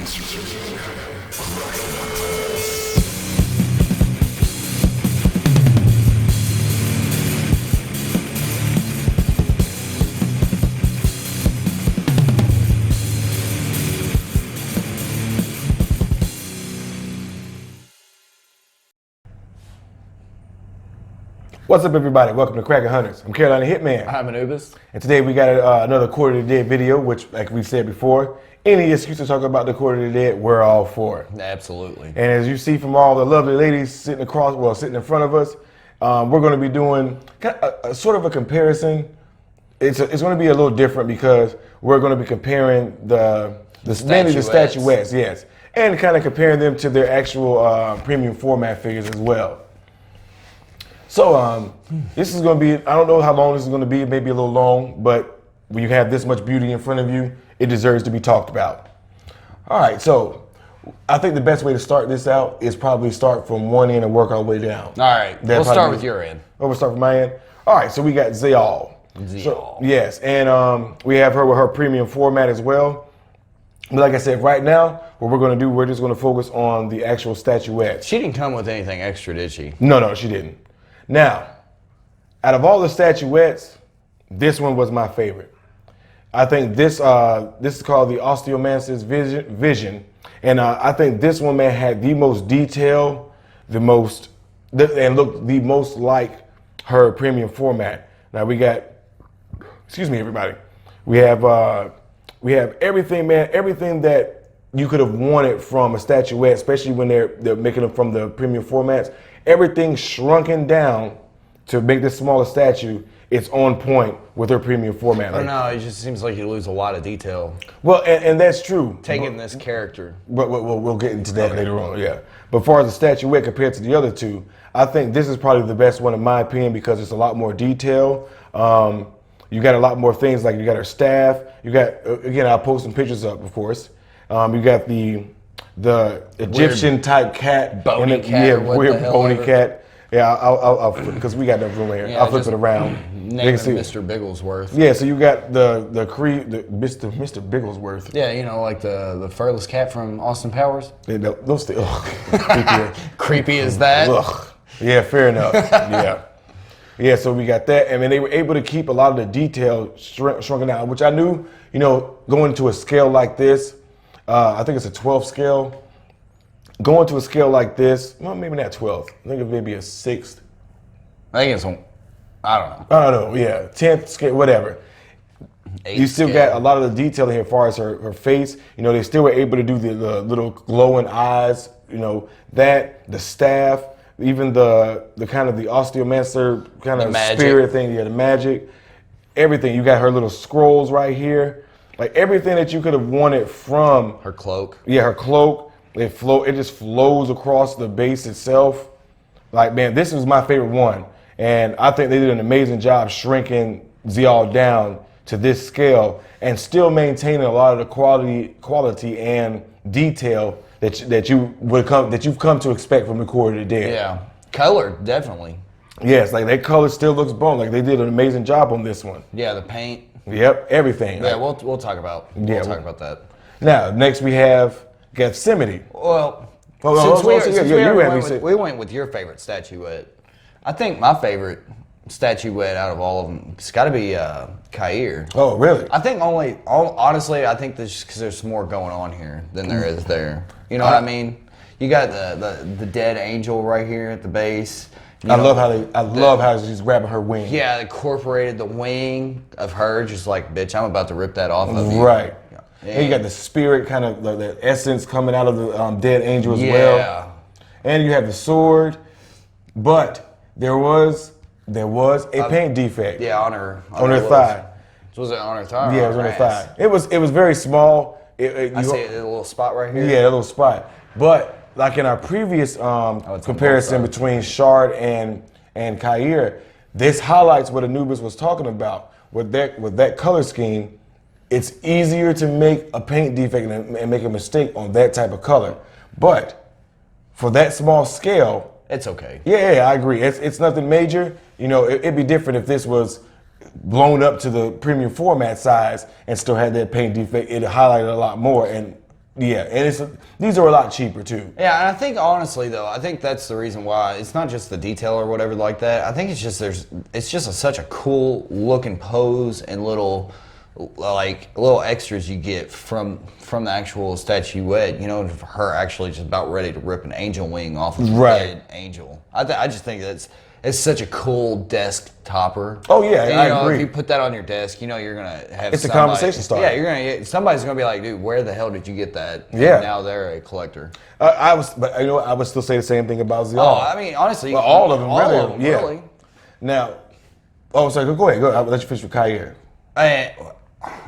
What's up, everybody? Welcome to Cracking Hunters. I'm Carolina Hitman. I'm Anubis. And today we got another Quarter of the Dead video, which, like we said before, any excuse to talk about the Quarter of the Dead, we're all for. Absolutely. And as you see from all the lovely ladies sitting sitting in front of us, we're going to be doing a sort of a comparison. It's going to be a little different because we're going to be comparing mainly the statuettes, yes, and kind of comparing them to their actual premium format figures as well. So this is going to be, I don't know how long this is going to be, maybe a little long, but when you have this much beauty in front of you, it deserves to be talked about. All right, so I think the best way to start this out is probably start from one end and work our way down. All right, we'll start with your end. Oh, we'll start from my end? All right, so we got Zayal. So, yes, and we have her with her premium format as well. But like I said, right now, what we're going to do, we're just going to focus on the actual statuettes. She didn't come with anything extra, did she? No, she didn't. Now, out of all the statuettes, this one was my favorite. I think this is called the Osteomancer's Vision, and I think this one, man, had the most detail, and looked the most like her premium format. Now we got, excuse me, everybody, we have everything, man, everything that you could have wanted from a statuette, especially when they're making them from the premium formats. Everything shrunken down to make this smaller statue. It's on point with her premium format. Oh no, it just seems like you lose a lot of detail. Well, and that's true. Taking this character. But we'll get into that later on, yeah. But as far as the statuette compared to the other two, I think this is probably the best one in my opinion because it's a lot more detail. You got a lot more things, like you got her staff. You got, again, I'll post some pictures up, of course. You got the Egyptian weird type cat, bony cat, yeah, weird bony cat. Yeah, I'll because we got enough room here. Yeah, I'll flip it around. Name it Mr. Bigglesworth. Yeah, so you got the Mr. Bigglesworth. Yeah, you know, like the furless cat from Austin Powers. Yeah, those things, creepy. Creepy as that. Ugh. Yeah, fair enough. Yeah, so we got that, and then they were able to keep a lot of the detail shrunken down, which I knew, you know, going to a scale like this. I think it's a 12 scale. Going to a scale like this, well, maybe not 12. I think it's maybe a 6th. I think it's I don't know, yeah, 10th scale, whatever. You still got a lot of the detail here as far as her face. You know, they still were able to do the little glowing eyes, you know, the staff, even the kind of the osteomancer kind of spirit thing, yeah, the magic, everything. You got her little scrolls right here. Like everything that you could have wanted from her cloak. Yeah, her cloak. It just flows across the base itself. Like, man, this was my favorite one. And I think they did an amazing job shrinking Zayal down to this scale and still maintaining a lot of the quality and detail that you've come to expect from the Quarter of the Dead. Yeah. Color, definitely. Yes, like that color still looks bone. Like they did an amazing job on this one. Yeah, the paint. Yep, everything. Yeah, we'll talk about that. Now, next we have Gethsemane. Well, we went with your favorite statuette. I think my favorite statuette out of all of them, it's got to be Kair. Oh, really? I think honestly, I think this because there's more going on here than there is there. You know what I mean? You got the dead angel right here at the base. I love how she's grabbing her wing. Yeah, incorporated the wing of her, just like, bitch, I'm about to rip that off of you. Right. Yeah. And you got the spirit, kind of the essence coming out of the dead angel as well. Yeah. And you have the sword, but there was a paint defect. Yeah, on her thigh. Was it on her thigh? Yeah, it was on her thigh. It was very small. I see a little spot right here. Yeah, a little spot. But like in our previous comparison between Shard and Kair, this highlights what Anubis was talking about. With that color scheme, it's easier to make a paint defect and make a mistake on that type of color. But for that small scale, it's okay. Yeah, I agree. It's nothing major. You know, it'd be different if this was blown up to the premium format size and still had that paint defect. It highlighted a lot more, and Yeah, and these are a lot cheaper too. Yeah, and I think honestly though, I think that's the reason why it's not just the detail or whatever like that. I think it's just such a cool looking pose and little extras you get from the actual statuette. You know, her actually just about ready to rip an angel wing off of the dead angel. I just think it's such a cool desk topper. Oh yeah, and, I agree. If you put that on your desk, you know you're gonna have. It's a conversation starter. Yeah, somebody's gonna be like, dude, where the hell did you get that? Yeah. And now they're a collector. But you know, I would still say the same thing about Zial. Oh, I mean, honestly, well, all of them, all really. of them, really. Now, sorry, go ahead. I'll let you finish with Kair.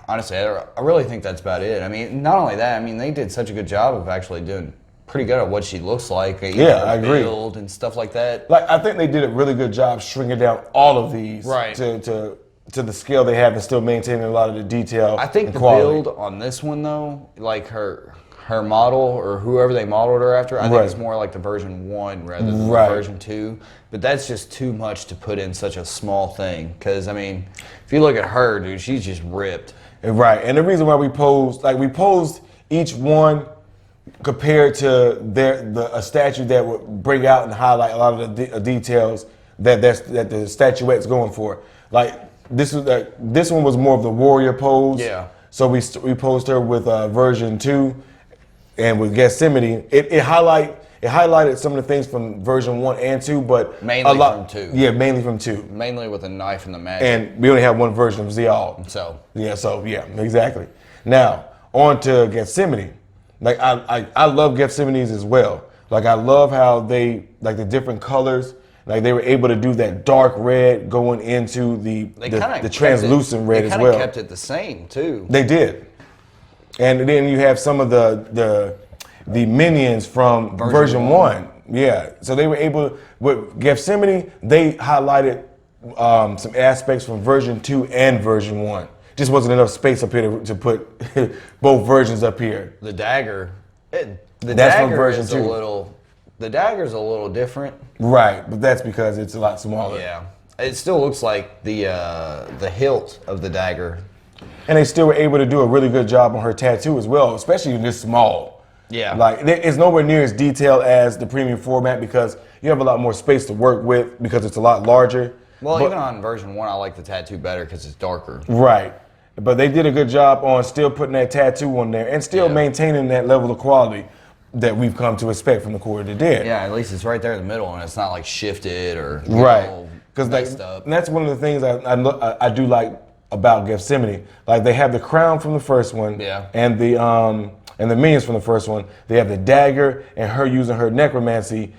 Honestly, I really think that's about it. I mean, not only that, I mean, they did such a good job of actually doing pretty good at what she looks like. Yeah, I agree. Build and stuff like that. Like, I think they did a really good job shrinking down all of these to the scale they have and still maintaining a lot of the detail. I think and the quality. build on this one though, like her model or whoever they modeled her after, I think it's more like the version 1 rather than the version 2. But that's just too much to put in such a small thing. Because I mean, if you look at her, dude, she's just ripped. Right, and the reason why we posed each one compared to a statue that would bring out and highlight a lot of the details that the statuette's going for. Like this one was more of the warrior pose. Yeah. So we posed her with version 2, and with Gethsemane, it highlighted some of the things from version 1 and 2, but mainly from 2. Yeah, mainly from 2. Mainly with the knife and the magic. And we only have one version of Zial. So yeah, exactly. Now on to Gethsemane. Like I love Gethsemane's as well. Like I love how they like the different colors. Like they were able to do that dark red going into the translucent red as well. They kind of kept it the same too. They did. And then you have some of the minions from version 1. Yeah. So they were able with Gethsemane, they highlighted some aspects from version 2 and version 1. Just wasn't enough space up here to put both versions up here. The dagger. That's from version 2. The dagger's a little different. Right, but that's because it's a lot smaller. Yeah. It still looks like the hilt of the dagger. And they still were able to do a really good job on her tattoo as well, especially this small. Yeah. Like it's nowhere near as detailed as the premium format because you have a lot more space to work with because it's a lot larger. Well, even on version 1, I like the tattoo better because it's darker. Right. But they did a good job on still putting that tattoo on there and still maintaining that level of quality that we've come to expect from the Court of the Dead. Yeah, at least it's right there in the middle and it's not like shifted or because messed up. That's one of the things I do like about Gethsemane. Like they have the crown from the first one, and the minions from the first one. They have the dagger and her using her necromancy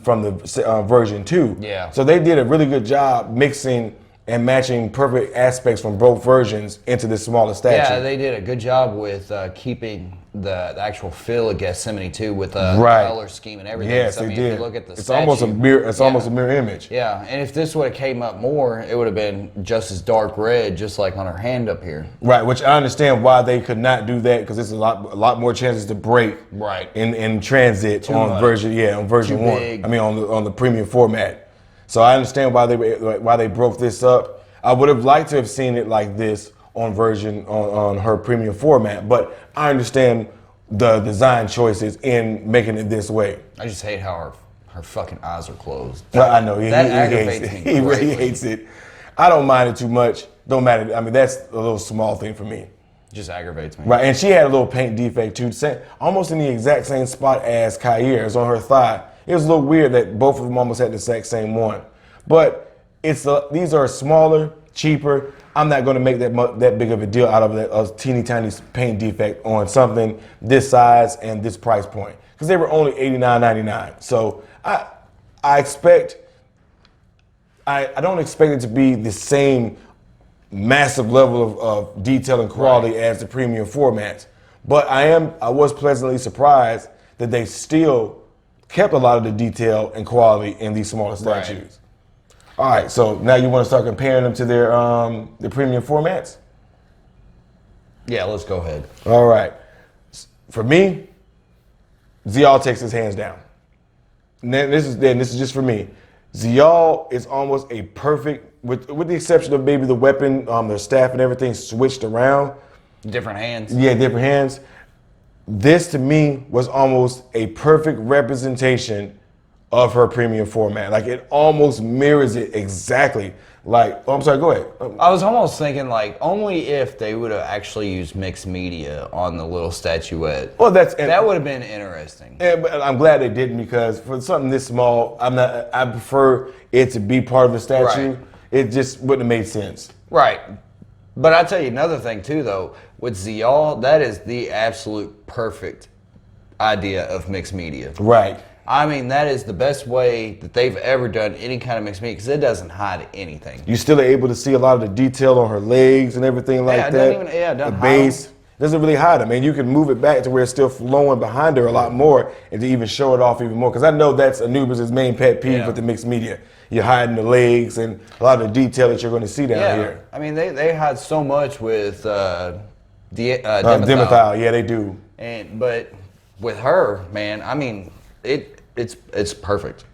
from the version 2. Yeah. So they did a really good job mixing and matching perfect aspects from both versions into this smaller statue. Yeah, they did a good job with keeping the actual feel of Gethsemane too, with the color scheme and everything. Yes, so, I mean, they did. If you look at the it's statue, almost a mirror. It's almost a mirror image. Yeah, and if this would have came up more, it would have been just as dark red, just like on her hand up here. Right, which I understand why they could not do that because there's a lot more chances to break. Right. In transit on version 1. Big. I mean on the premium format. So I understand why they broke this up. I would have liked to have seen it like this on her premium format, but I understand the design choices in making it this way. I just hate how her fucking eyes are closed. Well, I know he aggravates hates me. He really hates it. I don't mind it too much. Don't matter. I mean, that's a little small thing for me. Just aggravates me. Right, and she had a little paint defect too, almost in the exact same spot as Kair's on her thigh. It was a little weird that both of them almost had the exact same one. But these are smaller, cheaper. I'm not going to make that big of a deal out of a teeny tiny paint defect on something this size and this price point because they were only $89.99. So I don't expect it to be the same massive level of detail and quality as the premium formats. But I was pleasantly surprised that they still kept a lot of the detail and quality in these smaller statues. Right. All right, so now you want to start comparing them to their premium formats? Yeah, let's go ahead. All right. For me, Zial takes his hands down. And this is just for me. Zial is almost a perfect, with the exception of maybe the weapon, their staff and everything switched around. Different hands. Yeah, different hands. this to me was almost a perfect representation of her premium format. Like it almost mirrors it exactly. Like, oh, I'm sorry, go ahead. I was almost thinking like only if they would have actually used mixed media on the little statuette. Well, that would have been interesting. But I'm glad they didn't, because for something this small, I prefer it to be part of the statue. Right. It just wouldn't have made sense. Right. But I tell you another thing too, though, with Zial, that is the absolute perfect idea of mixed media. Right. I mean, that is the best way that they've ever done any kind of mixed media, because it doesn't hide anything. You're still able to see a lot of the detail on her legs and everything like that. It doesn't the hide base them. doesn't really hide them. I mean, you can move it back to where it's still flowing behind her a lot more, and to even show it off even more. Because I know that's Anubis' main pet peeve with the mixed media. You're hiding the legs and a lot of the detail that you're going to see down here. I mean, they hide so much with Dimethyle. Dimethyle, yeah, they do. But with her, man, I mean, it's perfect.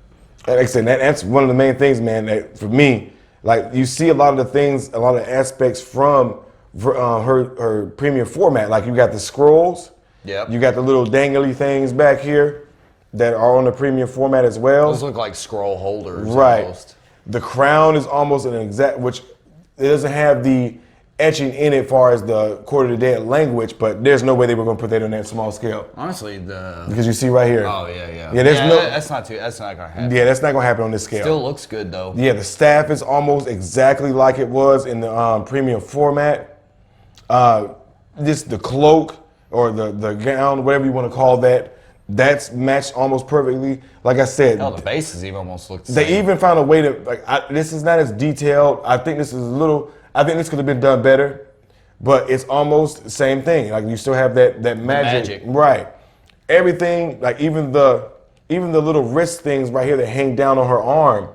Like I said, that's one of the main things, man, that for me, like you see a lot of the things, a lot of aspects from her premium format. Like you got the scrolls, you got the little dangly things back here that are on the premium format as well. Those look like scroll holders. Right. Almost. The crown is almost an exact, which it doesn't have the etching in it as far as the Court of the Dead language, but there's no way they were going to put that on that small scale. Honestly, because you see right here. Oh yeah. Yeah, that's not gonna happen. Yeah, that's not going to happen on this scale. Still looks good though. Yeah, the staff is almost exactly like it was in the premium format. Just the cloak or the gown, whatever you want to call that, that's matched almost perfectly. Like I said, the bases even almost look the they same. even found a way to this is not as detailed. I think this could have been done better, but it's almost the same thing. Like you still have that magic. Right? Everything, like even the little wrist things right here that hang down on her arm,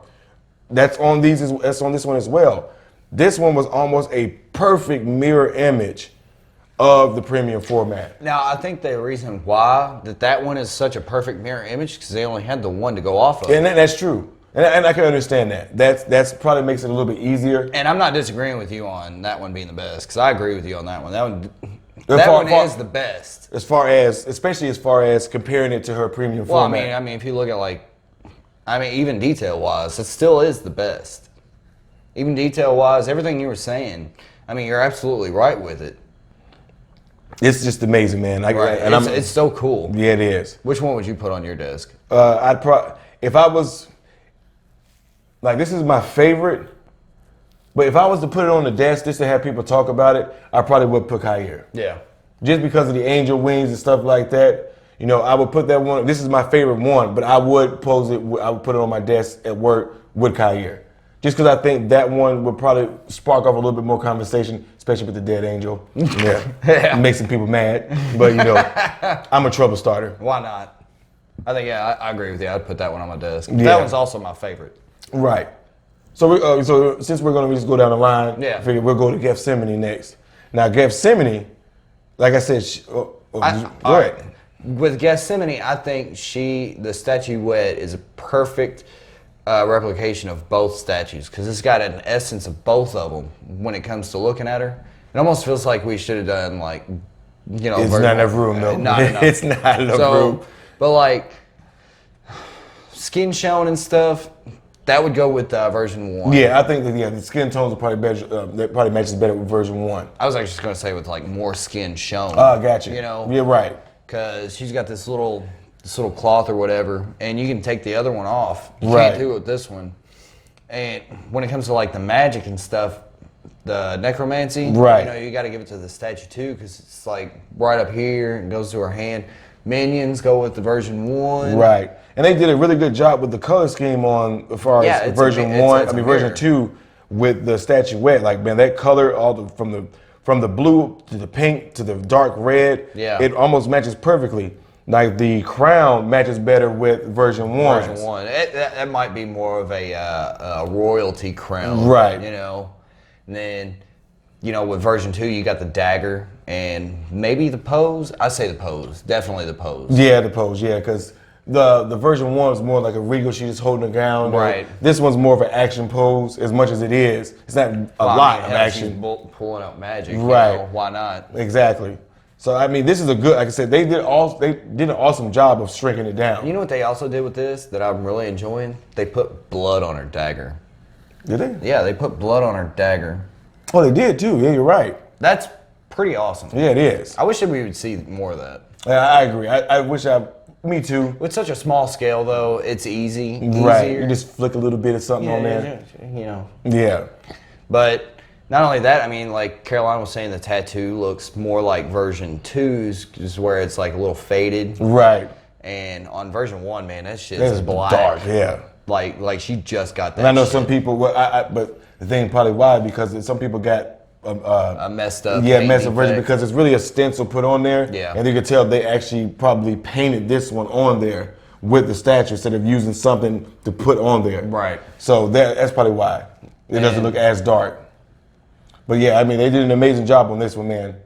that's on this one as well. This one was almost a perfect mirror image of the premium format. Now, I think the reason why that one is such a perfect mirror image because they only had the one to go off of. And that's true. And I can understand that. That's probably makes it a little bit easier. And I'm not disagreeing with you on that one being the best, because I agree with you on that one. That one is the best. Especially as far as comparing it to her premium format. Well, I mean, if you look at even detail-wise, it still is the best. Even detail-wise, everything you were saying, I mean, you're absolutely right with it. It's just amazing, man. It's so cool. Yeah, it is. Which one would you put on your desk? If I was, like, this is my favorite, but if I was to put it on the desk just to have people talk about it, I probably would put Kair. Yeah. Just because of the angel wings and stuff like that, I would put that one. This is my favorite one, but I would put it on my desk at work with Kair. Just because I think that one would probably spark off a little bit more conversation, especially with the dead angel. Yeah. Make some people mad. But, I'm a trouble starter. Why not? I think, I agree with you. I'd put that one on my desk. Yeah. That one's also my favorite. Right. So since we're going to just go down the line, I figure we'll go to Gethsemane next. Now, Gethsemane, like I said, go ahead. With Gethsemane, I think the statuette is a perfect replication of both statues, because it's got an essence of both of them when it comes to looking at her. It almost feels like we should have done it's not enough room though. Not enough. It's not enough room. But skin shown and stuff, that would go with version 1. Yeah, I think that the skin tones are probably better. That probably matches better with version 1. I was actually just gonna say with more skin shown. Oh, gotcha. You're right. Because she's got this little cloth or whatever, and you can take the other one off. You Right. can't do it with this one. And when it comes to the magic and stuff, the necromancy, right? You got to give it to the statue too, because it's right up here and goes to her hand. Minions go with the version 1, right? And they did a really good job with the color scheme on as far as version 1. Version 2 with the statuette. That color, from the blue to the pink to the dark red, it almost matches perfectly. The crown matches better with version 1. Version 1. That might be more of a royalty crown. Right. And then, with version 2, you got the dagger and maybe the pose. I say the pose. Definitely the pose. Yeah, the pose. Yeah, because the version 1 is more like a regal. She's just holding the gown. Right. This one's more of an action pose as much as it is. It's not a lot of action. She's pulling out magic. Right. Why not? Exactly. So I mean, this is a good. Like I said, they did an awesome job of shrinking it down. You know what they also did with this that I'm really enjoying? They put blood on her dagger. Did they? Yeah, they put blood on her dagger. Oh, they did too. Yeah, you're right. That's pretty awesome. Yeah, it is. I wish that we would see more of that. Yeah, I agree. I wish me too. With such a small scale, though, it's easy. Right. Easier. You just flick a little bit of something on there. You know. Yeah. But not only that, I mean, like Caroline was saying, the tattoo looks more like version 2's, just where it's like a little faded. Right. And on version 1, man, that shit That's is black. dark. Yeah. Like she just got that. And I know shit. some people. Well, but the thing probably why because some people got. A messed up. Yeah, messed up version defect. because it's really a stencil put on there. Yeah. And you can tell they actually probably painted this one on there with the statue instead of using something to put on there. Right. So that's probably why it doesn't look as dark. But yeah, I mean, they did an amazing job on this one, man.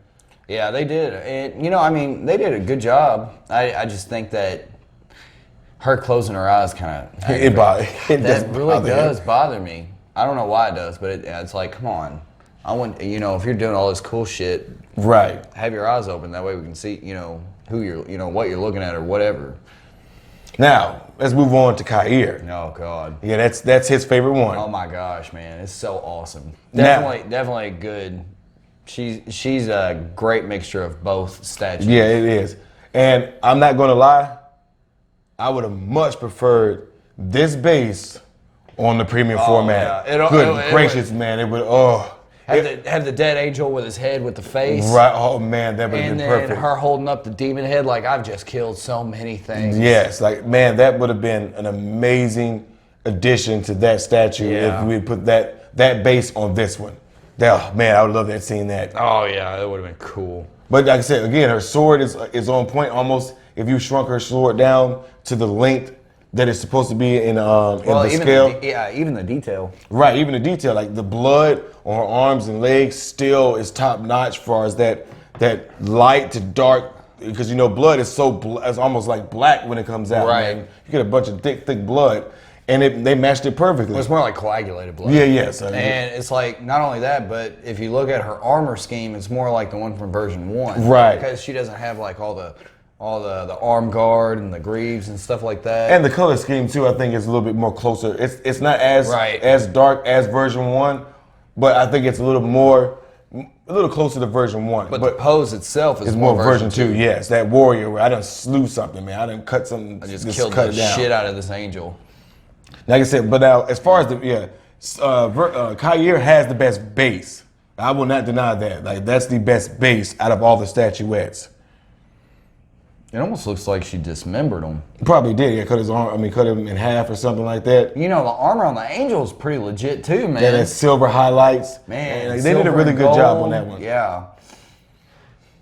Yeah, they did. And, you know, I mean, they did a good job. I just think that her closing her eyes kind of... That really does bother me. I don't know why it does, but it's like, come on. I want, you know, if you're doing all this cool shit, right? Have your eyes open. That way we can see, you know, who you're, you know, what you're looking at or whatever. Now let's move on to Kair. Oh God. Yeah, that's his favorite one. Oh my gosh, man, it's so awesome. Now, Definitely good. She's a great mixture of both statues. Yeah, it is. And I'm not gonna lie, I would have much preferred this base on the premium format. Yeah. Good gracious, man, it would. Have the dead angel with his head with the face. Right. Oh man, that would have been perfect. And her holding up the demon head like I've just killed so many things. Yes, like man, that would have been an amazing addition to that statue if we put that base on this one. Oh man, I would love that seeing that. Oh yeah, that would have been cool. But like I said, again, her sword is on point almost. If you shrunk her sword down to the length that it's supposed to be in the scale. Even the detail. Right, even the detail, like the blood on her arms and legs still is top notch as far as that light to dark, because you know blood is it's almost like black when it comes out. Right. Man. You get a bunch of thick blood, and they matched it perfectly. It's more like coagulated blood. Yeah, yes. And it's like not only that, but if you look at her armor scheme, it's more like the one from version 1. Right. Because she doesn't have like all the arm guard and the greaves and stuff like that. And the color scheme too, I think is a little bit more closer. It's not as dark as version 1, but I think it's a little closer to version 1. But the pose itself is more version 2. Yes, that warrior where I done slew something, man. I done cut something. I just killed the shit out of this angel. Like I said, but now as far as Kair has the best base. I will not deny that. Like that's the best base out of all the statuettes. It almost looks like she dismembered him. Probably did, yeah. Cut his arm. I mean, cut him in half or something like that. You know, the armor on the angel is pretty legit too, man. Yeah, that silver highlights. Man, like, they did a really good job on that one. Yeah.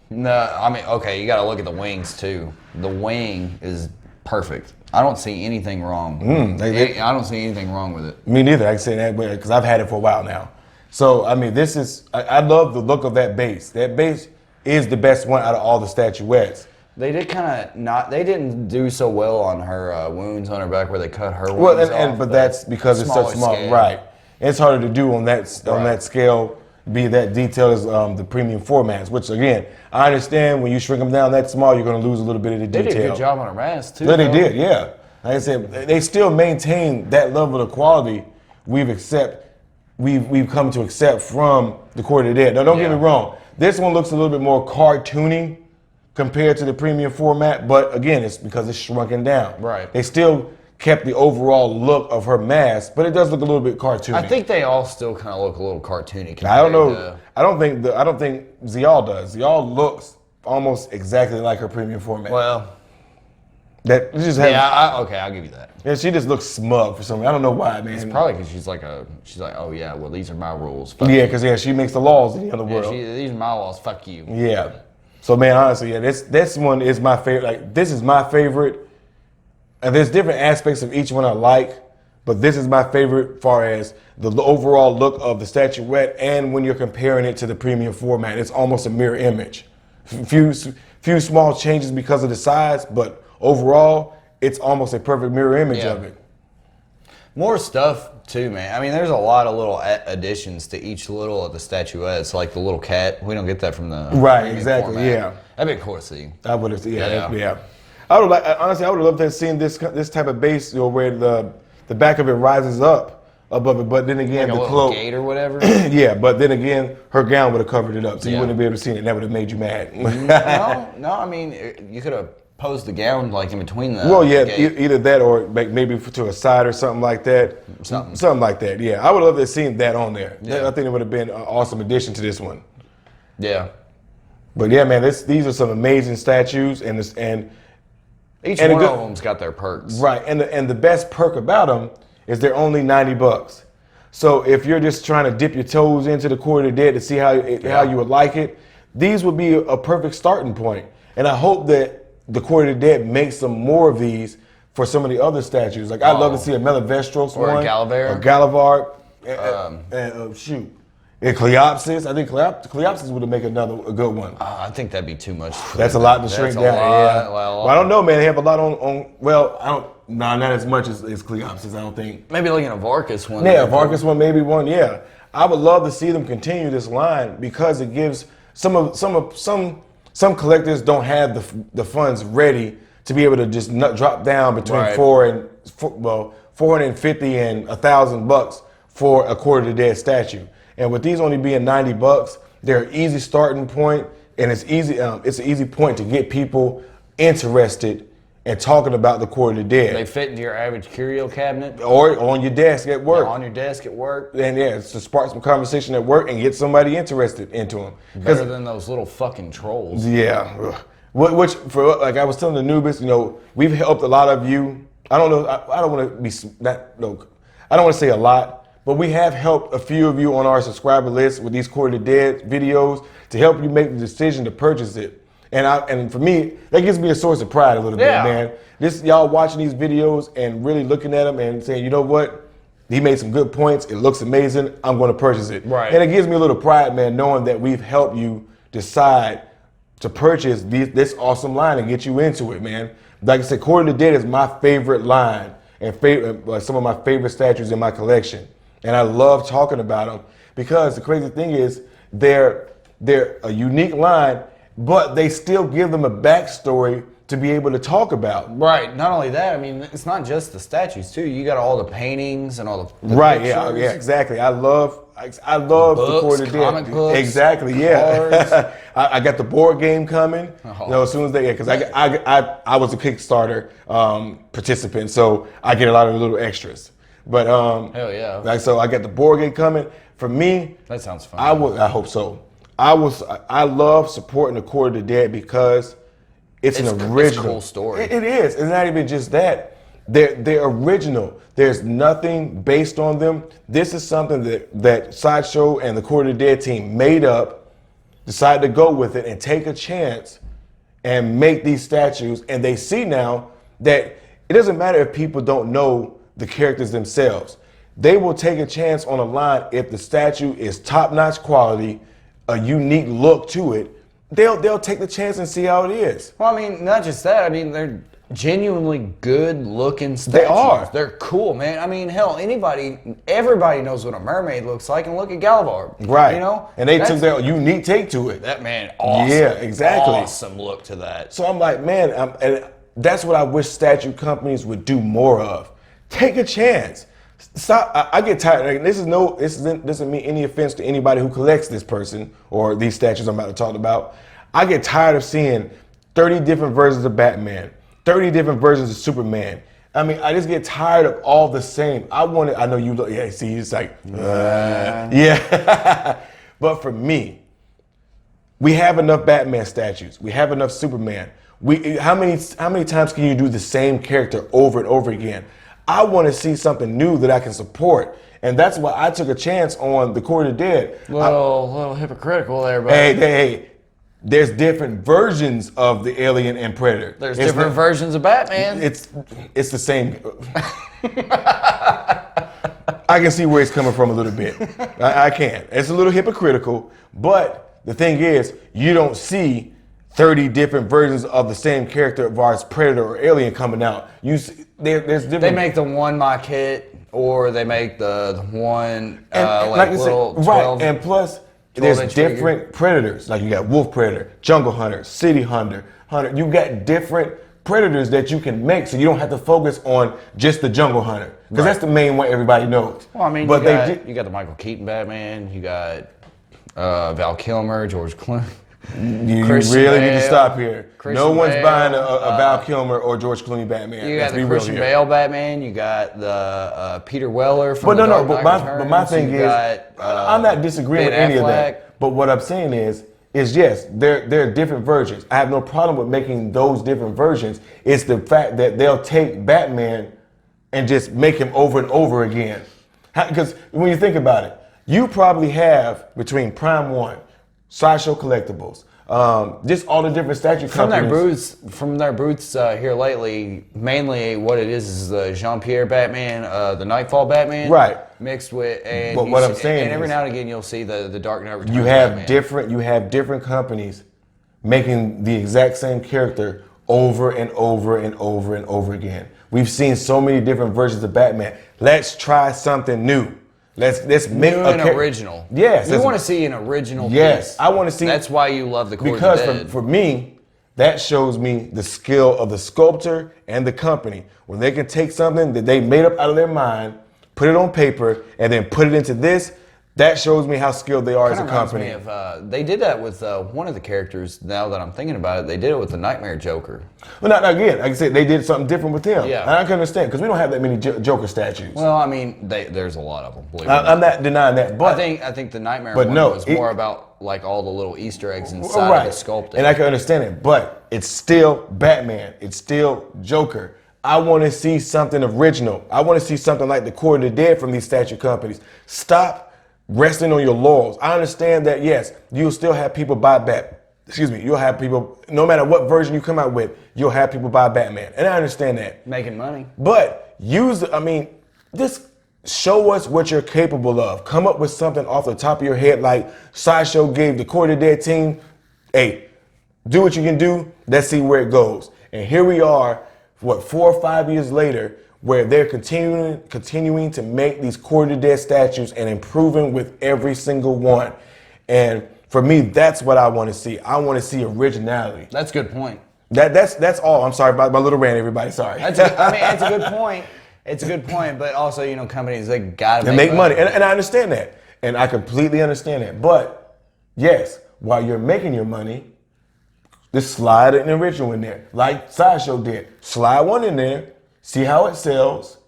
No, I mean, okay, you got to look at the wings too. The wing is perfect. I don't see anything wrong. I don't see anything wrong with it. Me neither. I can say that because I've had it for a while now. So I mean, I love the look of that base. That base is the best one out of all the statuettes. They did they didn't do so well on her wounds on her back where they cut her wounds off. But that's because it's such small, scale. right? It's harder to do on that scale, be that detailed as the premium formats. Which again, I understand when you shrink them down that small, you're going to lose a little bit of the detail. They did a good job on her mask too. No, they did, yeah. Like I said, they still maintain that level of quality we've come to accept from the Court of the Dead. Now, don't get me wrong. This one looks a little bit more cartoony compared to the premium format, but again, it's because it's shrunken down. Right. They still kept the overall look of her mask, but it does look a little bit cartoony. I think they all still kind of look a little cartoony. I don't know. I don't think Zial does. Zial looks almost exactly like her premium format. Well, I'll give you that. Yeah, she just looks smug for some reason. I don't know why, man. It's probably because she's like, oh yeah, well these are my rules. Because she makes the laws in the other world. These are my laws. Fuck you. Yeah. So man, honestly, this one is my favorite. Like this is my favorite. And there's different aspects of each one I like, but this is my favorite as far as the overall look of the statuette, and when you're comparing it to the premium format, it's almost a mirror image. Few small changes because of the size, but overall, it's almost a perfect mirror image of it. More stuff too, man. I mean, there's a lot of little additions to each little of the statuettes, like the little cat. We don't get that from the Right, exactly, format. yeah. That'd be cool to see. I would have, yeah. I would like, honestly, I would have loved to have seen this type of base, where the back of it rises up above it, but then again, Like a the little cloak, gate or whatever. yeah, but then again, her gown would have covered it up, so you Yeah. wouldn't be able to see it, and that would have made you mad. No, I mean, you could have posed the gown like in between the. Well, yeah, gate. either that or maybe to a side or something like that. Something like that. Yeah, I would love to have seen that on there. Yeah. I think it would have been an awesome addition to this one. Yeah. But yeah, man, these are some amazing statues, and Each and one of them's got their perks. right, and the best perk about them is they're only $90. So if you're just trying to dip your toes into the Court of the Dead to see how you would like it, these would be a perfect starting point. And I hope that the Court of the Dead makes some more of these for some of the other statues. Like I'd love to see a Melavestros Or a one, Galavar. or Galavar, and Cleopsis. I think Cleopsis would make a good one. I think that'd be too much. That's a lot to shrink down. Yeah. Well, Well, I don't know, man. They have a lot on. Well, I don't. Nah, not as much as Cleopsis. I don't think. maybe like in a Varkas one. Yeah, Vargas one, maybe one. Yeah, I would love to see them continue this line because it gives some collectors don't have the funds ready to be able to just drop down between Right. $450 and $1,000 for a Court of the Dead statue. And with these only being $90, they're an easy starting point, and it's easy. It's an easy point to get people interested in talking about the Court of the Dead. They fit into your average curio cabinet Or on your desk at work. on your desk at work. And yeah, it's to spark some conversation at work and get somebody interested into them. Better than those little fucking trolls. Yeah, which for like I was telling the Nubis, we've helped a lot of you. I don't know. I don't want to be that. No, I don't want to say a lot, but we have helped a few of you on our subscriber list with these Court of the Dead videos to help you make the decision to purchase it. And for me, that gives me a source of pride a little Yeah. bit, man. This y'all watching these videos and really looking at them and saying, you know what? He made some good points. It looks amazing. I'm going to purchase it. Right. And it gives me a little pride, man, knowing that we've helped you decide to purchase this awesome line and get you into it, man. Like I said, Court of the Dead is my favorite line and some of my favorite statues in my collection. And I love talking about them because the crazy thing is they're a unique line, but they still give them a backstory to be able to talk about. Right. Not only that, I mean, it's not just the statues too. You got all the paintings and all the Right, pictures. yeah, exactly. I love the Books, Court of the comic Dead. books, Exactly, yeah. I got the board game coming. As soon as because I was a Kickstarter participant, so I get a lot of little extras. But Hell yeah. so I got the board game coming. For me, That sounds fun. I hope so. I love supporting the Court of the Dead because it's an original. It's a cool story. It is. It's not even just that. They're original. There's nothing based on them. This is something that Sideshow and the Court of the Dead team made up, decided to go with it and take a chance and make these statues. And they see now that it doesn't matter if people don't know the characters themselves. They will take a chance on a line if the statue is top-notch quality, a unique look to it. They'll take the chance and see how it is. Well, I mean, not just that. I mean, they're genuinely good-looking statues. They are. They're cool, man. I mean, hell, everybody knows what a mermaid looks like, and look at Galavar. Right. You know? And they took their unique take to it. That man, awesome. Yeah, exactly. Awesome look to that. So I'm like, man, and that's what I wish statue companies would do more of. Take a chance. Stop. I get tired. Like, this doesn't mean any offense to anybody who collects this person or these statues I'm about to talk about. I get tired of seeing 30 different versions of Batman, 30 different versions of Superman. I mean, I just get tired of all the same. I know you look, yeah, see, it's like, yeah. But for me, we have enough Batman statues. We have enough Superman. How many times can you do the same character over and over again? I want to see something new that I can support. And that's why I took a chance on the Court of the Dead. Little hypocritical there, buddy. Hey, there's different versions of the Alien and Predator. There's different versions of Batman. It's the same. I can see where it's coming from a little bit. I can. It's a little hypocritical, but the thing is, you don't see 30 different versions of the same character of ours Predator or Alien coming out. There's different. They make the one mock hit Or they make the one And like you little said, 12. right? And plus, there's 12-inch different predators. Like you got wolf predator, jungle hunter, city hunter. You got different predators that you can make, so you don't have to focus on just the jungle hunter, because that's the main one everybody knows. Well, I mean, but you got the Michael Keaton Batman. You got Val Kilmer, George Clooney. You really need to stop here. Christian No one's Bale, buying a Val Kilmer or George Clooney Batman. You Let's got be the real Christian here. Bale Batman. You got the Peter Weller from But The no, Dark but Knight but my Returns. thing You is, got, I'm not disagreeing with Ben any of Affleck. that. But what I'm saying is yes, there are different versions. I have no problem with making those different versions. It's the fact that they'll take Batman and just make him over and over again. Because when you think about it, you probably have between Prime One, Sideshow Collectibles, just all the different statue companies. From their booths here lately, mainly what it is the Jean-Pierre Batman, the Nightfall Batman, Right. Mixed with, and But what I'm saying and every is, now and again you'll see the Dark Knight Returns. you have Batman. different companies making the exact same character over and over and over and over again. We've seen so many different versions of Batman. Let's try something new. Let's make New and original. Yes, you want to see an original yes, piece. I want to see. That's why you love the Court because of the Dead. for me, that shows me the skill of the sculptor and the company when they can take something that they made up out of their mind, put it on paper, and then put it into this. That shows me how skilled they are as a company. Me of, they did that with one of the characters. Now that I'm thinking about it, they did it with the Nightmare Joker. Well, not again. Like I said, they did something different with him. Yeah. And I can understand because we don't have that many Joker statues. Well, I mean, there's a lot of them. Believe it or I'm not denying that, but I think the Nightmare but one no, was more about like all the little Easter eggs inside right. of the sculpting. And I can understand it, but it's still Batman. It's still Joker. I want to see something original. I want to see something like the Court of the Dead from these statue companies. Stop resting on your laurels. I understand that, yes, you'll still have people buy you'll have people, no matter what version you come out with, you'll have people buy Batman. And I understand that. Making money. But just show us what you're capable of. Come up with something off the top of your head, like Sideshow gave the Court of the Dead team, hey, do what you can do, let's see where it goes. And here we are, 4 or 5 years later, where they're continuing to make these Court of the Dead statues and improving with every single one. And for me, that's what I want to see. I want to see originality. That's a good point. That's all. I'm sorry about my little rant, everybody. Sorry. It's a good point. It's a good point, but also, companies, they gotta make money. And I understand that. And I completely understand that. But yes, while you're making your money, just slide an original in there. Like Sideshow did. Slide one in there, see how it sells,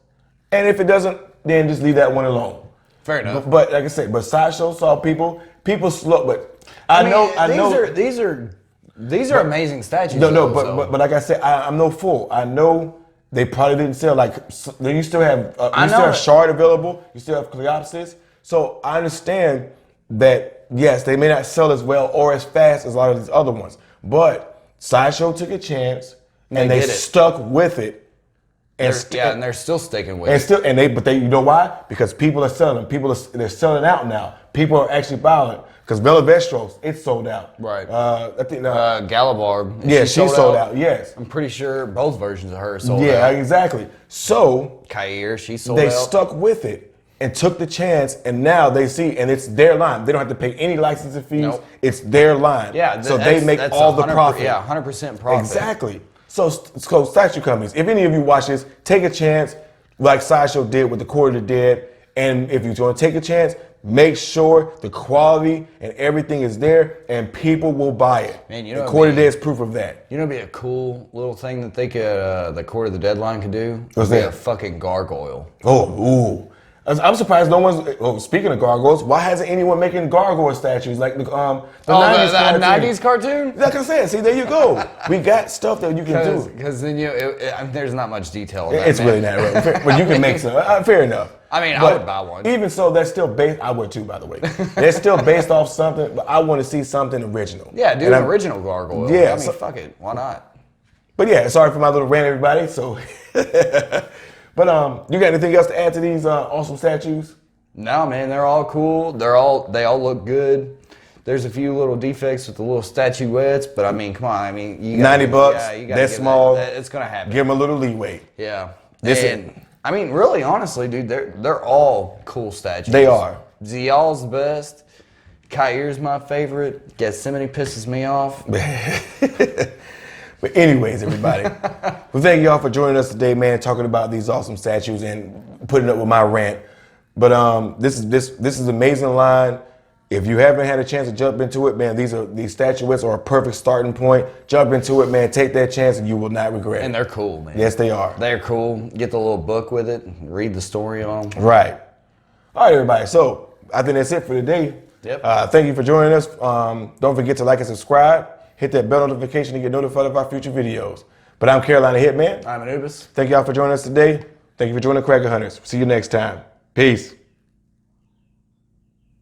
and if it doesn't, then just leave that one alone. Fair enough. But like I said, but Sideshow saw people slow, but I know these are amazing statues. No, but like I said, I'm no fool. I know they probably didn't sell like you still have Shard available, you still have Cleopsis. So I understand that yes, they may not sell as well or as fast as a lot of these other ones, but Sideshow took a chance and they stuck with it. And they're still sticking with it. But you know why? Because people are selling them. They're selling out now. People are actually buying it. Because Bella Vestros, it's sold out. Right. I think Galabarb. Yeah, she's sold out. Yes. I'm pretty sure both versions of her are sold out. Yeah, exactly. So Kair, she's sold out. They stuck with it and took the chance, and now they see, and it's their line. They don't have to pay any licensing fees. Nope. It's their line. Yeah. So they make all the profit. Yeah, 100% profit. Exactly. So statue companies, if any of you watch this, take a chance like Sideshow did with the Court of the Dead. And if you're going to take a chance, make sure the quality and everything is there and people will buy it. Man, the Court of the Dead is proof of that. You know, it'd be a cool little thing that they could, the Court of the Dead line could do? What's that? A fucking gargoyle. Oh, ooh. I'm surprised no one's. Oh, speaking of gargoyles, why hasn't anyone making gargoyle statues like the 90s cartoon? Like I said, see, there you go. We got stuff that you can do. Because then there's not much detail on that. It's really not real. But you can make some. Fair enough. I mean, I would buy one. Even so, that's still based. I would too, by the way. They're still based off something, but I want to see something original. Yeah, do an original gargoyle. Yeah, I mean, fuck it. Why not? But yeah, sorry for my little rant, everybody. So. But you got anything else to add to these awesome statues? No, man, they're all cool. They all look good. There's a few little defects with the little statuettes, but I mean, come on. I mean, you got $90. That's small. It's gonna happen. Give them a little leeway. Yeah. I mean, really, honestly, dude, they're all cool statues. They are. Zial's the best. Kaiir's my favorite. Gethsemane pisses me off. But anyways, everybody, well, thank y'all for joining us today, man, talking about these awesome statues and putting up with my rant. But this is amazing line. If you haven't had a chance to jump into it, man, these statuettes are a perfect starting point. Jump into it, man. Take that chance, and you will not regret it. And they're cool, man. Yes, they are. They're cool. Get the little book with it. Read the story on them. Right. All right, everybody. So I think that's it for today. Yep. Thank you for joining us. Don't forget to like and subscribe. Hit that bell notification to get notified of our future videos. But I'm Carolina Hitman. I'm Anubis. Thank y'all for joining us today. Thank you for joining Cracker Hunters. See you next time. Peace.